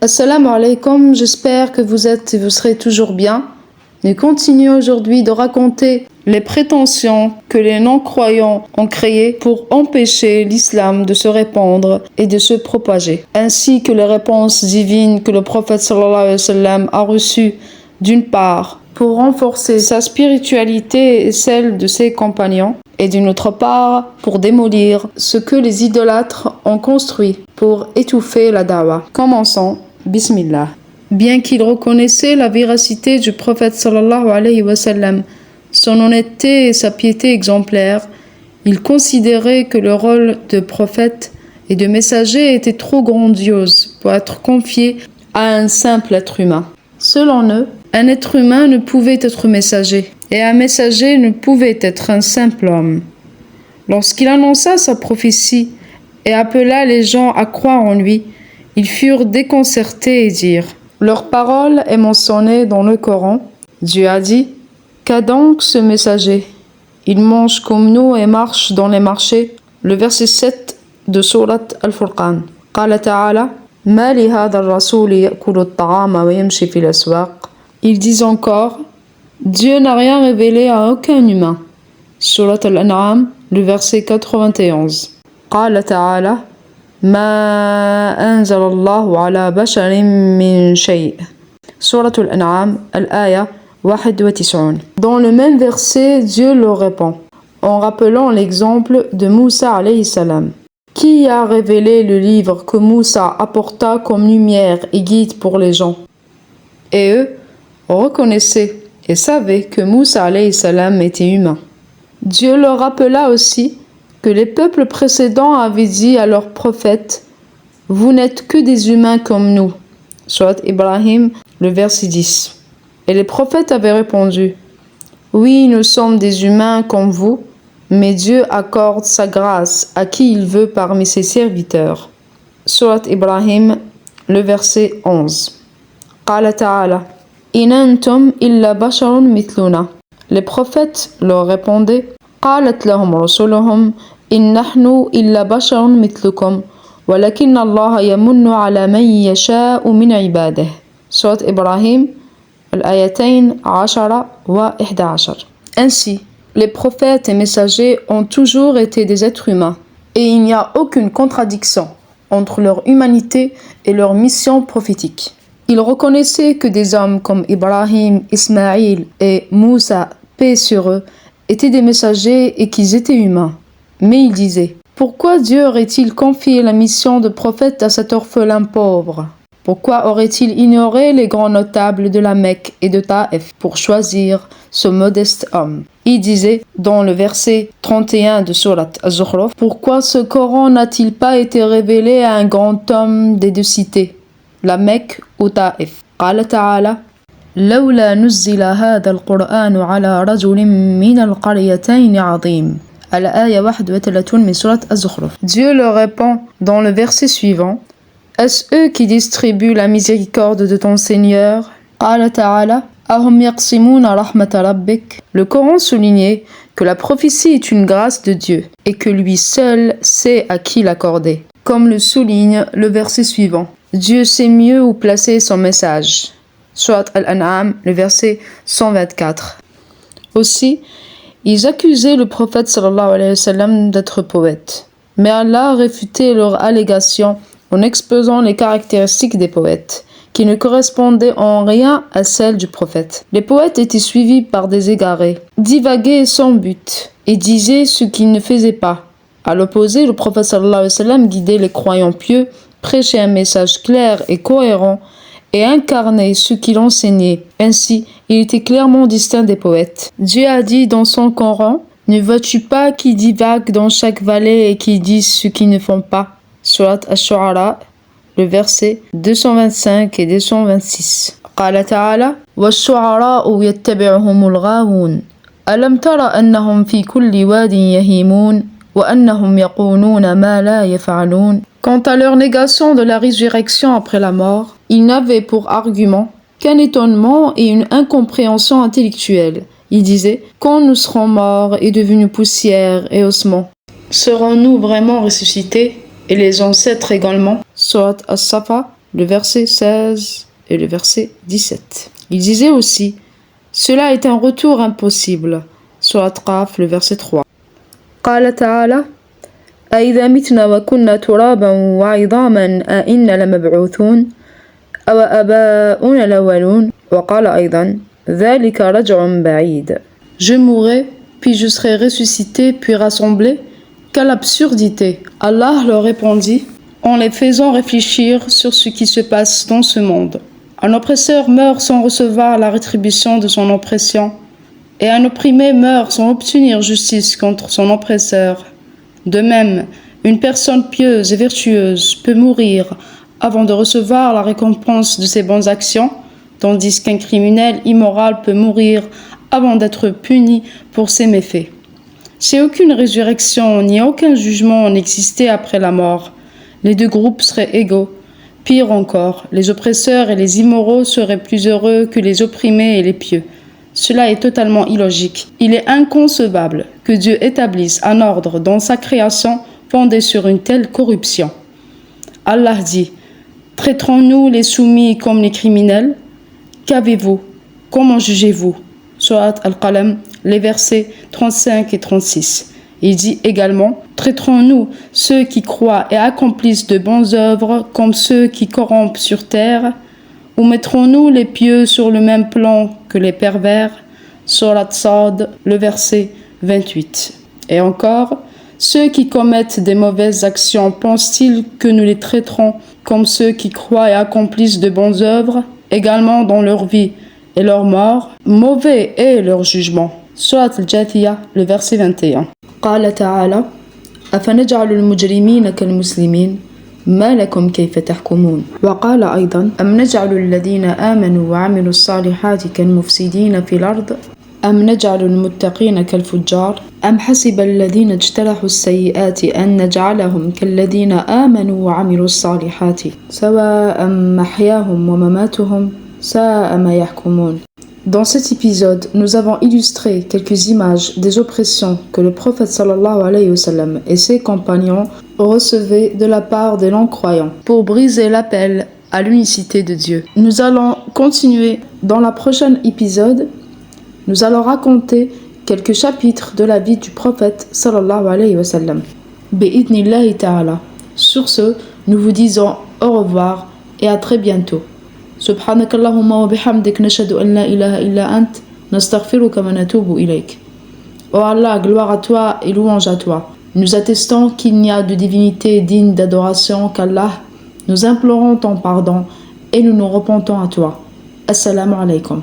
Assalamu alaikum, j'espère que vous êtes et vous serez toujours bien. Nous continuons aujourd'hui de raconter les prétentions que les non-croyants ont créées pour empêcher l'islam de se répandre et de se propager, ainsi que les réponses divines que le prophète sallallahu alayhi wa sallam a reçues d'une part pour renforcer sa spiritualité et celle de ses compagnons, et d'une autre part pour démolir ce que les idolâtres ont construit pour étouffer la dawa. Commençons. Bismillah. Bien qu'il reconnaissait la véracité du prophète sallallahu alayhi wa sallam, son honnêteté et sa piété exemplaires, il considérait que le rôle de prophète et de messager était trop grandiose pour être confié à un simple être humain. Selon eux, un être humain ne pouvait être messager, et un messager ne pouvait être un simple homme. Lorsqu'il annonça sa prophétie et appela les gens à croire en lui, ils furent déconcertés et dirent: leur parole est mentionnée dans le Coran. Dieu a dit: qu'a donc ce messager? Il mange comme nous et marche dans les marchés. Le verset 7 de Sourate Al-Furqan. Qala ta'ala: ma li hadha ar-rasoul ya'kulu at-ta'ama wa yamshi fil aswaq. Ils disent encore: Dieu n'a rien révélé à aucun humain. Sourate Al-An'am, le verset 91. Qala ta'ala: ما أنزل الله على بشر من شيء. Sourate Al-An'am, Al-Aya 91. Dans le même verset, Dieu leur répond, en rappelant l'exemple de Moussa alayhi salam. Qui a révélé le livre que Moussa apporta comme lumière et guide pour les gens? Et eux reconnaissaient et savaient que Moussa alayhi salam était humain. Dieu leur rappela aussi que les peuples précédents avaient dit à leurs prophètes: vous n'êtes que des humains comme nous. Surat Ibrahim, le verset 10. Et les prophètes avaient répondu: oui, nous sommes des humains comme vous, mais Dieu accorde sa grâce à qui il veut parmi ses serviteurs. Surat Ibrahim, le verset 11. Qala ta'ala: in antum illa basharun mithluna. Les prophètes leur répondaient: qalat lahum rasuluhum in nahnu illa basharun mithlukum walakin Allah yamunnu ala man yasha'u min ibadihi. Surat Ibrahim, al-ayatayn 10 wa 11. Ainsi, les prophètes et messagers ont toujours été des êtres humains, et il n'y a aucune contradiction entre leur humanité et leur mission prophétique. Ils reconnaissaient que des hommes comme Ibrahim, Ismaïl et Moussa, paix sur eux, étaient des messagers et qu'ils étaient humains. Mais ils disaient: pourquoi Dieu aurait-il confié la mission de prophète à cet orphelin pauvre? Pourquoi aurait-il ignoré les grands notables de la Mecque et de Taïf pour choisir ce modeste homme? Il disait dans le verset 31 de Sourate Az-Zukhruf: pourquoi ce Coran n'a-t-il pas été révélé à un grand homme des deux cités, la Mecque ou Taïf? Qala ta'ala: لولا نزل هذا القرآن على رجل من القريتين عظيم. Al-Aya 31 min Surat Az-Zukhruf. Dieu leur répond dans le verset suivant: est-ce eux qui distribuent la miséricorde de ton Seigneur? Qala ta'ala: ahum yaqsimuna rahmata rabbik. Le Coran soulignait que la prophétie est une grâce de Dieu et que lui seul sait à qui l'accorder. Comme le souligne le verset suivant: Dieu sait mieux où placer son message. Surat Al-An'am, le verset 124. Aussi, ils accusaient le prophète sallallahu alayhi wa sallam d'être poète. Mais Allah réfutait leur allégation en exposant les caractéristiques des poètes, qui ne correspondaient en rien à celles du prophète. Les poètes étaient suivis par des égarés, divaguaient sans but, et disaient ce qu'ils ne faisaient pas. À l'opposé, le prophète sallallahu alayhi wa sallam guidait les croyants pieux, prêchait un message clair et cohérent, et incarnait ce qu'il enseignait. Ainsi, il était clairement distinct des poètes. Dieu a dit dans son Coran: ne vois-tu pas qui divaguent dans chaque vallée et qui disent ce qu'ils ne font pas? Surat Ash-Shu'ara, le verset 225 et 226. Qala ta'ala: wash-shu'ara'u yattabi'uhumul ghawun. Alam tara annahum fi kulli wadin yahimun wa annahum yaquluna ma la yaf'alun. Quant à leur négation de la résurrection après la mort, ils n'avaient pour argument qu'un étonnement et une incompréhension intellectuelle. Ils disaient: quand nous serons morts et devenus poussière et ossements, serons-nous vraiment ressuscités, et les ancêtres également? Surat As-Safa, le verset 16 et le verset 17. Il disait aussi, cela est un retour impossible. Surat Qaf, le verset 3. قال تعالى أإذا متنا وكنا ترابا وعظاما أإنا لمبعوثون أو آباؤنا الأولون وقال أيضا ذلك رجع بعيد. Je mourrai, puis je serai ressuscité, puis rassemblé. Quelle absurdité! Allah leur répondit en les faisant réfléchir sur ce qui se passe dans ce monde. Un oppresseur meurt sans recevoir la rétribution de son oppression, et un opprimé meurt sans obtenir justice contre son oppresseur. De même, une personne pieuse et vertueuse peut mourir avant de recevoir la récompense de ses bonnes actions, tandis qu'un criminel immoral peut mourir avant d'être puni pour ses méfaits. Si aucune résurrection ni aucun jugement n'existait après la mort, les deux groupes seraient égaux. Pire encore, les oppresseurs et les immoraux seraient plus heureux que les opprimés et les pieux. Cela est totalement illogique. Il est inconcevable que Dieu établisse un ordre dans sa création fondé sur une telle corruption. Allah dit, traiterons-nous les soumis comme les criminels? Qu'avez-vous? Comment jugez-vous? Surat Al-Qalam, les versets 35 et 36. Il dit également, traiterons-nous ceux qui croient et accomplissent de bonnes œuvres comme ceux qui corrompent sur terre? Ou mettrons-nous les pieux sur le même plan que les pervers? Surat Sad, le verset 28. Et encore, ceux qui commettent des mauvaises actions pensent-ils que nous les traiterons comme ceux qui croient et accomplissent de bonnes œuvres, également dans leur vie et leur mort? Mauvais est leur jugement. Surat Al-Jathiyah, le verset 21. قال تعالى أفنجعل المجرمين كالمسلمين ما لكم كيف تحكمون وقال أيضا أم نجعل الذين آمنوا وعملوا الصالحات كالمفسدين في الأرض أم نجعل المتقين كالفجار أم حسب الذين اجترحوا السيئات أن نجعلهم كالذين آمنوا وعملوا الصالحات سواء محياهم ومماتهم ساء ما يحكمون. Dans cet épisode, nous avons illustré quelques images des oppressions que le prophète sallallahu alayhi wa sallam et ses compagnons recevaient de la part des non-croyants pour briser l'appel à l'unicité de Dieu. Nous allons continuer dans le prochain épisode. Nous allons raconter quelques chapitres de la vie du prophète sallallahu alayhi wa sallam. Bi'idnillahi ta'ala. Sur ce, nous vous disons au revoir et à très bientôt. سبحانك اللهم وبحمدك نشهد أن لا إله إلا أنت نستغفرك ونتوب إليك. Oh Allah, gloire à toi et louange à toi. Nous attestons qu'il n'y a de divinité digne d'adoration qu'Allah. Nous implorons ton pardon et nous nous repentons à toi. Assalamu alaikum.